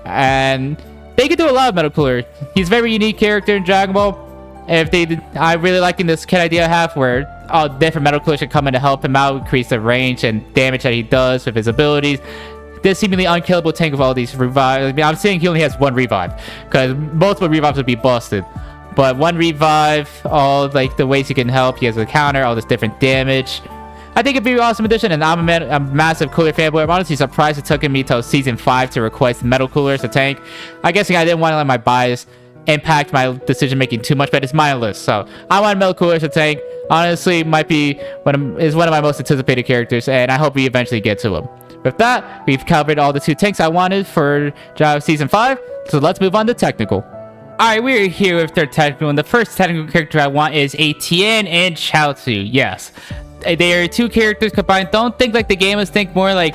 And they could do a lot of Metal Cooler. He's a very unique character in Dragon Ball. I really liking this kid idea I have, where all different Metal Coolers should come in to help him out, increase the range and damage that he does with his abilities. This seemingly unkillable tank of all these revives. I mean, I'm saying he only has one revive, because multiple revives would be busted. But one revive, all like the ways he can help, he has a counter, all this different damage. I think it'd be an awesome addition, and I'm a massive Cooler fanboy. I'm honestly surprised it took me till Season 5 to request Metal Cooler as a tank. I guess I didn't want to let my bias impact my decision making too much, but it's my list, so I want Metal Cooler as a tank. Honestly, might be one of my most anticipated characters, and I hope we eventually get to him. With that, we've covered all the 2 tanks I wanted for Season 5, so let's move on to technical. Alright, we're here with their technical, and the first technical character I want is a Tien and Chaozu. Yes, they are 2 characters combined. Don't think like the gamers, think more like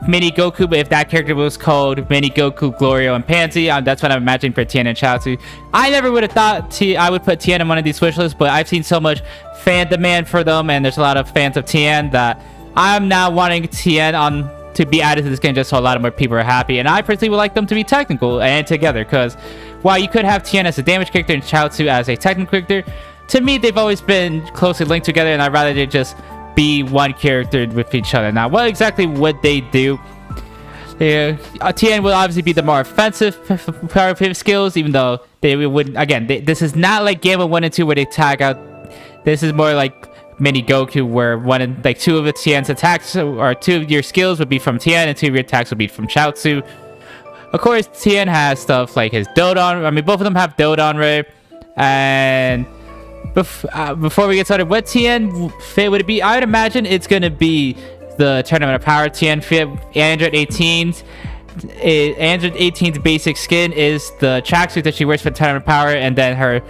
Mini Goku, but if that character was called Mini Goku, Glorio, and Pansy, that's what I'm imagining for Tien and Chaozu. I never would have thought I would put Tien in one of these wish lists, but I've seen so much fan demand for them, and there's a lot of fans of Tien, that I'm now wanting Tien to be added to this game just so a lot of more people are happy. And I personally would like them to be technical and together, because while you could have Tien as a damage character and Chaozu as a technical character, to me they've always been closely linked together, and I'd rather they just be one character with each other. Now, what exactly would they do? Tien will obviously be the more offensive part of his skills, even though they wouldn't. Again, this is not like Gamma 1 and 2 where they tag out. This is more like Mini Goku, where 2 of Tien's attacks, or 2 of your skills would be from Tien, and 2 of your attacks would be from Chaozu. Of course, Tien has stuff like his Dodon. I mean, both of them have Dodon Ray. And before we get started, what Tien fit would it be? I would imagine it's going to be the Tournament of Power Tien fit. Android 18's basic skin is the tracksuit that she wears for the Tournament of Power, and then her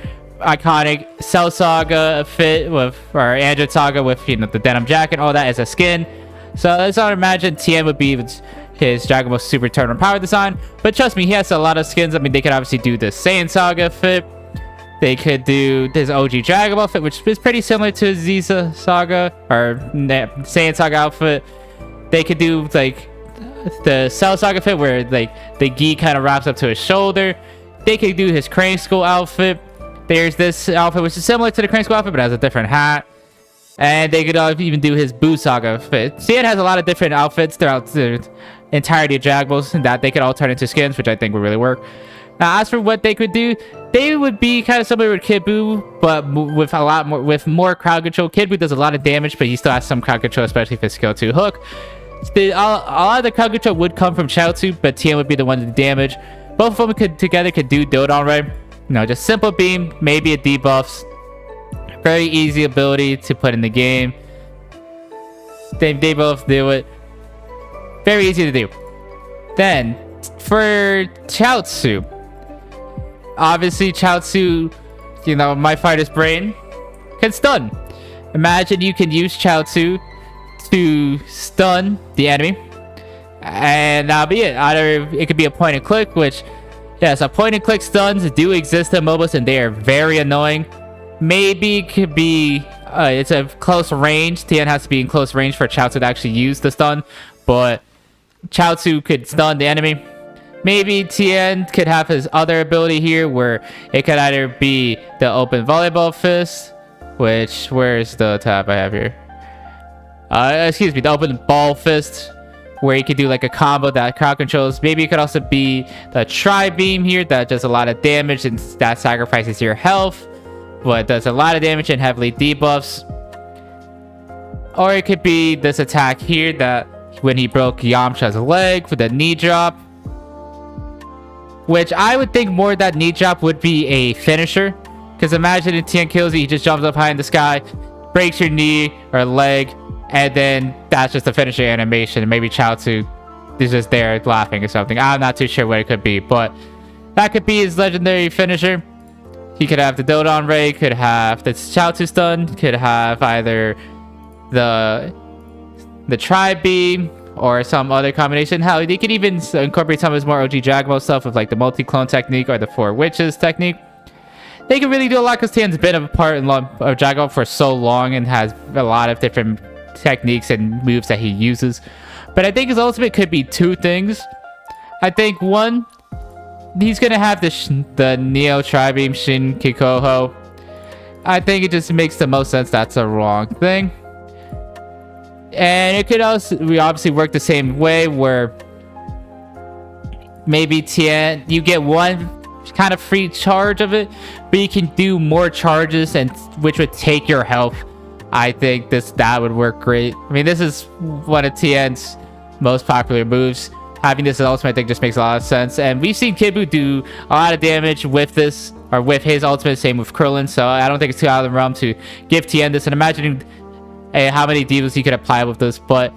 iconic Cell Saga fit with, or Android Saga with, you know, the denim jacket, all that as a skin. So let's not imagine Tien would be his Dragon Ball Super Tournament Power design, but trust me, he has a lot of skins. I mean, they could obviously do the Saiyan Saga fit. They could do this OG Dragon Ball fit, which is pretty similar to Ziza Saga or Saiyan Saga outfit. They could do like the Cell Saga fit where like the gi kind of wraps up to his shoulder. They could do his Crane School outfit. There's this outfit which is similar to the Crane School outfit but has a different hat. And they could even do his Boo Saga fit. Tien has a lot of different outfits throughout the entirety of Dragon Balls that they could all turn into skins, which I think would really work. Now, as for what they could do, they would be kind of similar with Kid Buu, but with more crowd control. Kid Buu does a lot of damage, but he still has some crowd control, especially if his skill 2 hook. A lot of the crowd control would come from Chaozu, but Tien would be the one to do damage. Both of them together could do Dodon Ray. You know, just simple beam, maybe a debuffs. Very easy ability to put in the game. They both do it. Very easy to do. Then, for Chaozu, obviously Chaozu, you know, my fighter's brain can stun. Imagine you can use Chaozu to stun the enemy, and that'll be it. Either it could be a point and click, which, yes, a point and click stuns do exist in MOBAs and they are very annoying. Maybe it could be it's a close range. Tien has to be in close range for Chaozu to actually use the stun, but Chaozu could stun the enemy. Maybe Tien could have his other ability here where it could either be the open volleyball fist, which, where's the tab I have here? Excuse me, the open ball fist, where you could do like a combo that crowd controls. Maybe it could also be the tri beam here that does a lot of damage and that sacrifices your health, but does a lot of damage and heavily debuffs. Or it could be this attack here that when he broke Yamcha's leg with a knee drop, which I would think more that knee drop would be a finisher, because imagine if Tien kills you, he just jumps up high in the sky, breaks your knee or leg, and then that's just a finishing animation. And maybe Chaozu is just there laughing or something. I'm not too sure what it could be, but that could be his legendary finisher. He could have the Dodon Ray, could have the Chaozu stun, could have either the Tri Beam or some other combination. Hell, they could even incorporate some of his more OG Dragon Ball stuff with like the multi-clone technique or the 4 witches technique. They can really do a lot because Tien's been a part of Dragon Ball for so long and has a lot of different techniques and moves that he uses. But I think his ultimate could be 2 things. I think 1, he's gonna have the Neo Tri-Beam Shin Kikoho. I think it just makes the most sense that's a wrong thing. And it could also obviously work the same way where maybe Tien, you get 1 kind of free charge of it, but you can do more charges and which would take your health. I think that would work great. I mean, this is one of Tien's most popular moves. Having this as ultimate, I think, just makes a lot of sense. And we've seen Kid Buu do a lot of damage with this, or with his ultimate, same with Krillin. So I don't think it's too out of the realm to give Tien this and imagining how many divas he could apply with this. But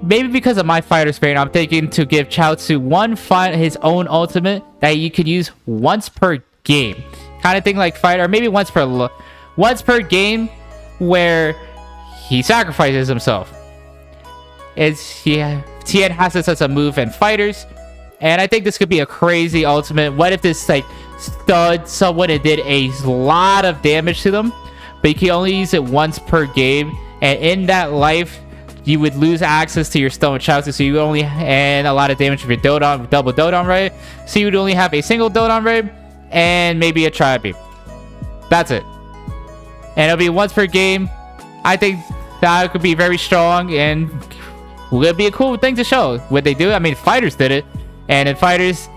maybe because of my fighter's brain, I'm thinking to give Chaozu his own ultimate that you could use once per game. Kind of thing like fighter, or maybe once per game where he sacrifices himself. Tien has this as a move in fighters, and I think this could be a crazy ultimate. What if this like stud someone and did a lot of damage to them, but you can only use it once per game, and in that life you would lose access to your stone Chaozu, so you only, and a lot of damage with your double Dodon Ray, so you would only have a single Dodon Ray and maybe a Tri Beam. That's it, and it'll be once per game. I think that could be very strong and would be a cool thing to show. What they do, I mean, fighters did it, and in fighters,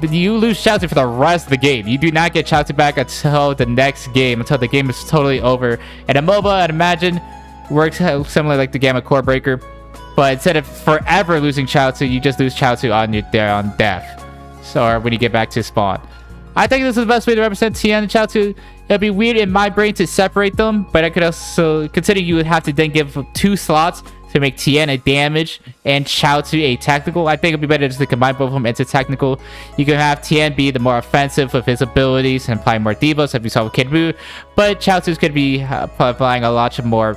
you lose Chaozu for the rest of the game. You do not get Chaozu back until the next game, until the game is totally over. And a MOBA, I'd imagine, works similar like the Gamma Core Breaker, but instead of forever losing Chaozu, you just lose Chaozu on death, or when you get back to spawn. I think this is the best way to represent Tien and Chaozu. It'd be weird in my brain to separate them, but I could also consider you would have to then give 2 slots. So to make Tien a damage and Chaozu a technical. I think it'd be better just to combine both of them into technical. You can have Tien be the more offensive with his abilities and apply more debuffs, like we saw with Kid Buu, but Chaozu's could be applying a lot more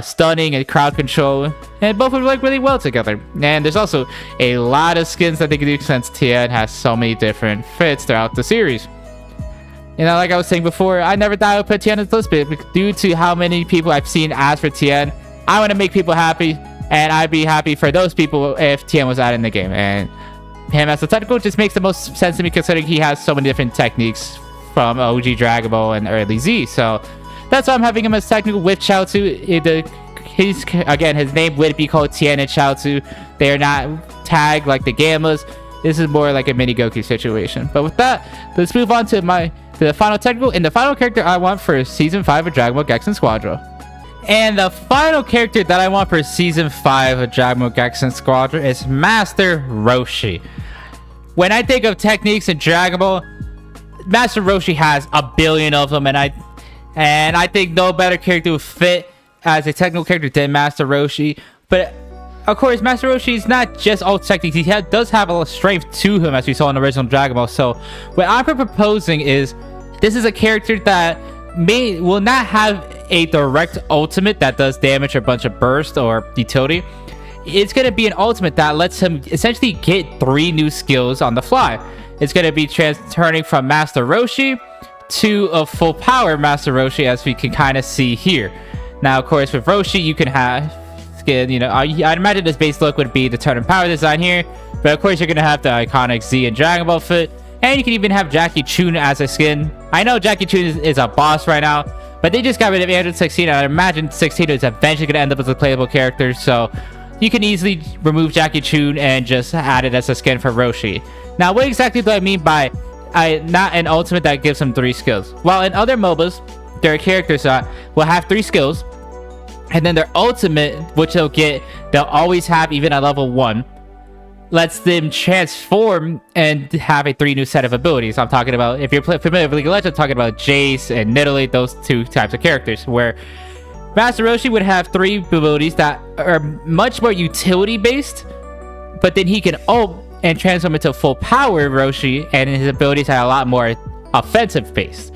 stunning and crowd control, and both would work really well together. And there's also a lot of skins that they can do since Tien has so many different fits throughout the series. You know, like I was saying before, I never thought I would put Tien on this list, but due to how many people I've seen ask for Tien, I want to make people happy, and I'd be happy for those people if Tien was out in the game. And him as a technical just makes the most sense to me, considering he has so many different techniques from OG Dragon Ball and early Z. So that's why I'm having him as technical with Chaozu. Again, his name would be called Tien and Chaozu. They are not tagged like the Gammas. This is more like a mini Goku situation. But with that, let's move on to the final technical and the final character I want for Season 5 of Dragon Ball Gekishin Squadra. And the final character that I want for Season 5 of Dragon Ball Gekishin Squadra is Master Roshi. When I think of techniques in Dragon Ball, Master Roshi has a billion of them, and I think no better character would fit as a technical character than Master Roshi. But of course, Master Roshi is not just all techniques. He does have a lot of strength to him, as we saw in the original Dragon Ball. So what I'm proposing is, this is a character that will not have a direct ultimate that does damage or a bunch of burst or utility. It's going to be an ultimate that lets him essentially get 3 new skills on the fly. It's going to be turning from Master Roshi to a full power Master Roshi, as we can kind of see here. Now, of course, with Roshi, you can have skin, I'd imagine this base look would be the turn and power design here, but of course, you're going to have the iconic Z and Dragon Ball fit. And you can even have Jackie Chun as a skin. I know Jackie Chun is a boss right now, but they just got rid of 816, and I imagine 16 is eventually going to end up as a playable character, so you can easily remove Jackie Chun and just add it as a skin for Roshi. Now, what exactly do I mean by not an ultimate that gives him 3 skills? Well, in other MOBAs, there are characters that will have 3 skills, and then their ultimate, which they'll always have even at level 1, lets them transform and have a 3 new set of abilities. I'm talking about, if you're familiar with League of Legends, I'm talking about Jace and Nidalee, those 2 types of characters, where Master Roshi would have 3 abilities that are much more utility based, but then he can ult and transform into full power Roshi, and his abilities are a lot more offensive based.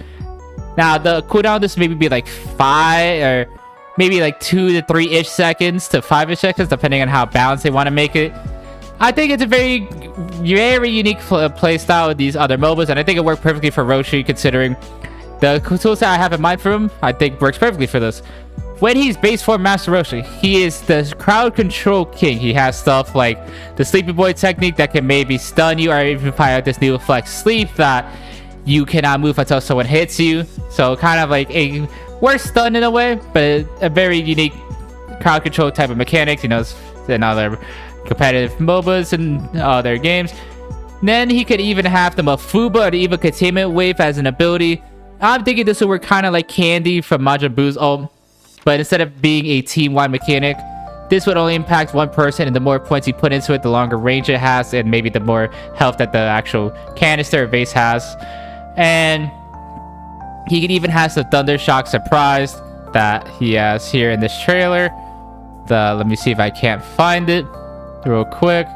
Now, the cooldown, this maybe be like 5 or maybe like 2 to 3-ish seconds to 5-ish seconds, depending on how balanced they want to make it. I think it's a very, very unique play style with these other MOBAs, and I think it worked perfectly for Roshi, considering the toolset I have in mind for him, I think works perfectly for this. When he's base form Master Roshi, he is the crowd control king. He has stuff like the Sleepy Boy technique that can maybe stun you, or even fire out this new flex sleep that you cannot move until someone hits you. So kind of like a worse stun in a way, but a very unique crowd control type of mechanics, in other competitive MOBAs and other games. Then he could even have the Mafuba or the Evil Containment Wave as an ability. I'm thinking this would work kind of like Candy from Majin Buu's ult, but instead of being a team-wide mechanic, this would only impact one person, and the more points you put into it, the longer range it has, and maybe the more health that the actual canister or base has. And he can even have the Thunder Shock Surprise that he has here in this trailer. Let me see if I can't find it real quick.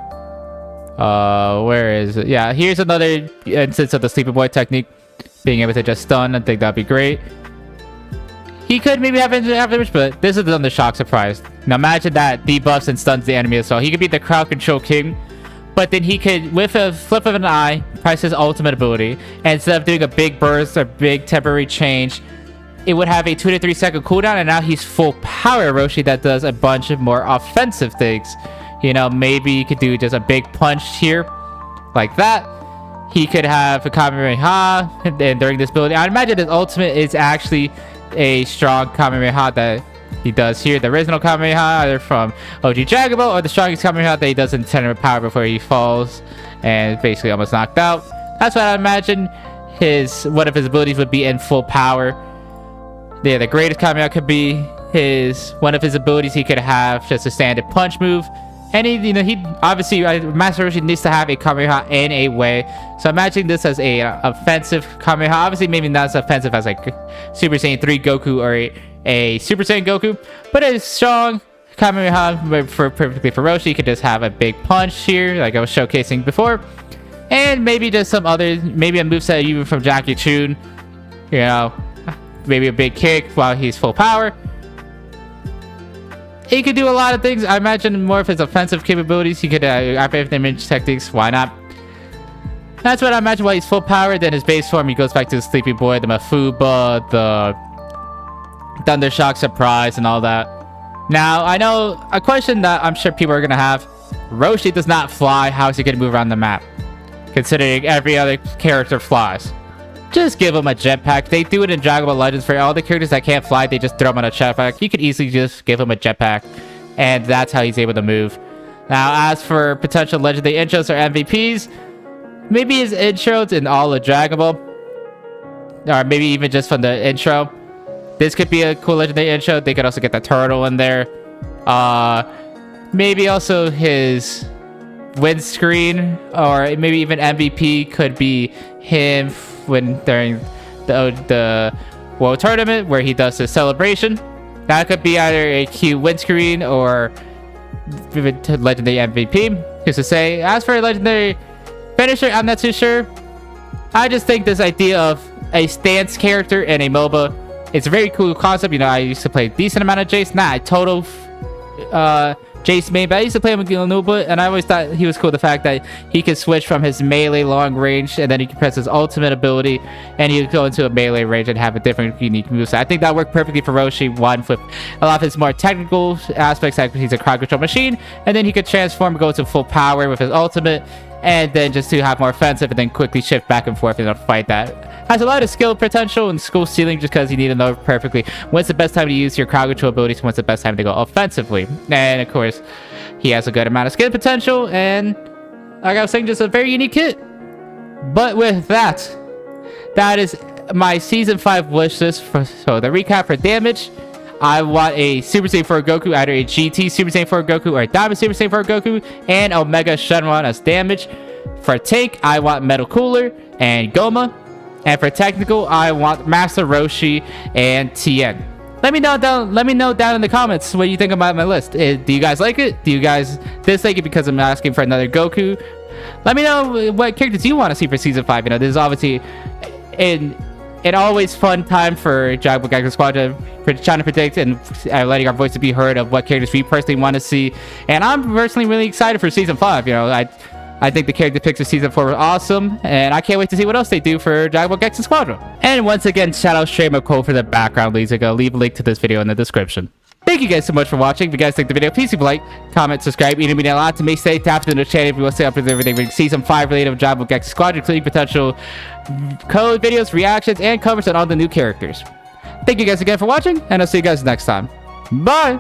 Where is it? Yeah, here's another instance of the Sleepy Boy technique, being able to just stun. I think that'd be great. He could maybe have damage, but this is the Thunder Shock Surprise. Now imagine that debuffs and stuns the enemy as well. He could be the crowd control king, but then he could, with a flip of an eye, press his ultimate ability, and instead of doing a big burst or big temporary change, it would have a 2 to 3 second cooldown, and now he's full power Roshi that does a bunch of more offensive things. Maybe you could do just a big punch here, like that. He could have a Kamehameha, and during this ability, I imagine his ultimate is actually a strong Kamehameha that he does here. The original Kamehameha, either from OG Dragon Ball, or the strongest Kamehameha that he does in Center of Power before he falls and basically almost knocked out. That's what I imagine one of his abilities would be in full power. Yeah, the greatest Kamehameha could be one of his abilities. He could have just a standard punch move. And he obviously, Master Roshi needs to have a Kamehameha in a way. So imagine this as a offensive Kamehameha. Obviously, maybe not as offensive as like Super Saiyan 3 Goku or a Super Saiyan Goku, but a strong Kamehameha for perfectly for Roshi. You could just have a big punch here, like I was showcasing before. And maybe just some other, maybe a moveset even from Jackie Chun. You know, maybe a big kick while he's full power. He could do a lot of things. I imagine more of his offensive capabilities. He could activate damage techniques. Why not? That's what I imagine while he's full power. Then his base form, he goes back to the Sleepy Boy, the Mafuba, the Thundershock Surprise, and all that. Now, I know a question that I'm sure people are going to have. Roshi does not fly. How is he going to move around the map? Considering every other character flies. Just give him a jetpack. They do it in Dragon Ball Legends for all the characters that can't fly. They just throw him on a jetpack. You could easily just give him a jetpack, and that's how he's able to move. Now, as for potential legendary intros or MVPs, maybe his intros in all of Dragon Ball, or maybe even just from the intro. This could be a cool legendary intro. They could also get the turtle in there. Maybe also his windscreen, or maybe even MVP could be him when during the World Tournament where he does his celebration. That could be either a cute windscreen or legendary MVP. Who's to say? As for a legendary finisher, I'm not too sure. I just think this idea of a stance character in a MOBA, it's a very cool concept. You know, I used to play a decent amount of Jace, not a total Jace main, but I used to play him with Gilnuba, and I always thought he was cool. The fact that he could switch from his melee long range, and then he could press his ultimate ability, and he would go into a melee range and have a different unique moveset. I think that worked perfectly for Roshi. One with a lot of his more technical aspects, like he's a crowd control machine, and then he could transform and go to full power with his ultimate, and then just to have more offensive, and then quickly shift back and forth in a fight that has a lot of skill potential and skill ceiling, just because you need to know perfectly when's the best time to use your crowd control abilities, when's the best time to go offensively. And of course, he has a good amount of skill potential, and like I was saying, just a very unique kit. But with that, that is my Season 5 wish list. So the recap for damage, I want a Super Saiyan 4 Goku, either a GT Super Saiyan 4 Goku or a Diamond Super Saiyan 4 Goku, and Omega Shenron as damage. For tank, I want Metal Cooler and Goma. And for technical, I want Master Roshi and Tien. Let me know down in the comments what you think about my list. Do you guys like it? Do you guys dislike it because I'm asking for another Goku? Let me know what characters you want to see for Season 5. You know, this is obviously an always fun time for Dragon Ball Gekishin Squadra, for trying to predict and letting our voices be heard of what characters we personally want to see. And I'm personally really excited for Season 5. You know, I think the character picks of Season 4 were awesome, and I can't wait to see what else they do for Dragon Ball Gekishin Squadra. And once again, shout out Streamer Cole for the background music. I'll leave a link to this video in the description. Thank you guys so much for watching. If you guys liked the video, please leave a like, comment, subscribe, even mean a lot to me. Stay tapped into the channel if you want to stay up with everything for Season 5 related of Dragon Ball Gekishin Squadra, including potential code videos, reactions, and covers on all the new characters. Thank you guys again for watching, and I'll see you guys next time. Bye!